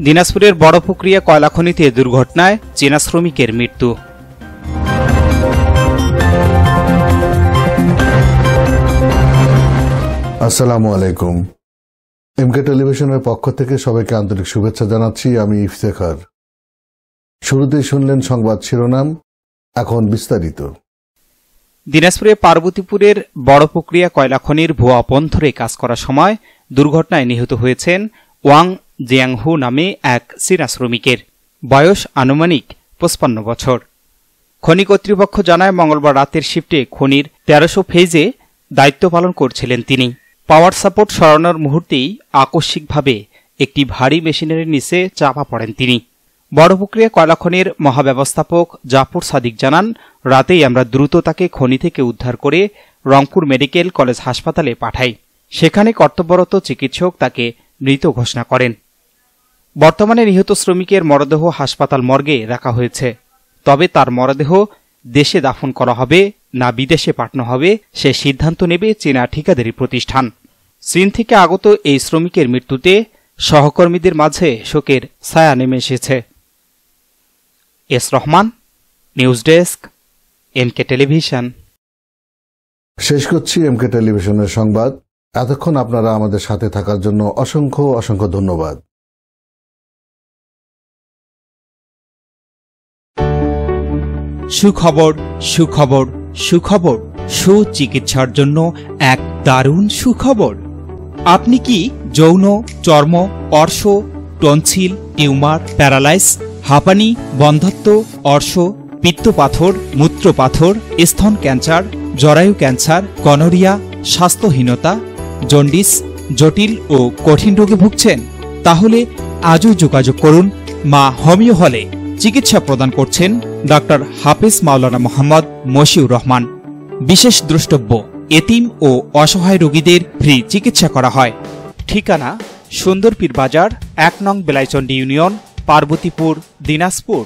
দিনাজপুরের বড়পুকুরিয়া কয়লা খনিতে দুর্ঘটনায় চীনা শ্রমিকের মৃত্যু। আসসালামু আলাইকুম। এমকে টেলিভিশনের পক্ষ থেকে সবাইকে আন্তরিক শুভেচ্ছা জানাচ্ছি। আমি ইফতেখার। শুরুতেই শুনলেন সংবাদ শিরোনাম, এখন বিস্তারিত। দিনাজপুরের পার্বতীপুরের বড়পুকুরিয়া কয়লা খনির ভুয়া অভ্যন্তরে কাজ করার সময় দুর্ঘটনায় নিহত হয়েছেন ওয়াং জিয়াংহু নামে এক চীনা শ্রমিকের। বয়স আনুমানিক 55 বছর। খনি কর্তৃপক্ষ জানায়, মঙ্গলবার রাতের শিফটে খনির 1300 ফেজে দায়িত্ব পালন করছিলেন তিনি। পাওয়ার সাপোর্ট সরানোর মুহূর্তেই আকস্মিকভাবে একটি ভারী মেশিনারির নিচে চাপা পড়েন তিনি। বড়পুকুরিয়া কয়লা খনির মহাব্যবস্থাপক জাফর সাদিক জানান, রাতেই আমরা দ্রুত তাকে খনি থেকে উদ্ধার করে রংপুর মেডিকেল কলেজ হাসপাতালে পাঠাই। সেখানে কর্তব্যরত চিকিৎসক তাকে মৃত ঘোষণা করেন। বর্তমানে নিহত শ্রমিকের মরদেহ হাসপাতাল মর্গে রাখা হয়েছে। তবে তার মরদেহ দেশে দাফন করা হবে না বিদেশে পাঠানো হবে সে সিদ্ধান্ত নেবে চীনা ঠিকাদারি প্রতিষ্ঠান। চীন থেকে আগত এই শ্রমিকের মৃত্যুতে সহকর্মীদের মাঝে শোকের ছায়া নেমে এসেছে। S Rahman, news desk, MK television. শেষ করছি এমকে টেলিভিশনের সংবাদ। এতক্ষণ আপনারা আমাদের সাথে থাকার জন্য অসংখ্য অসংখ্য ধন্যবাদ। সুখবর, সুখবর, সুখবর। সুচিকিৎসার জন্য এক দারুণ সুখবর। আপনি কি যৌন, চর্ম, অর্শ, টনসিল, টিউমার, প্যারালাইস, হাঁপানি, বন্ধ্যাত্ব, অর্শ, পিত্তপাথর, মূত্রপাথর, স্তন ক্যান্সার, জরায়ু ক্যান্সার, গনোরিয়া, স্বাস্থ্যহীনতা, জন্ডিস, জটিল ও কঠিন রোগে ভুগছেন? তাহলে আজই যোগাযোগ করুন মা হোমিও হলে। চিকিৎসা প্রদান করছেন ডাক্তার হাফিজ মাওলানা মোহাম্মদ মশিউর রহমান। বিশেষ দ্রষ্টব্য, এতিম ও অসহায় রোগীদের ফ্রি চিকিৎসা করা হয়। ঠিকানা সুন্দরপীর বাজার, 1 নং বেলাইচন্ডী ইউনিয়ন, পার্বতীপুর, দিনাজপুর।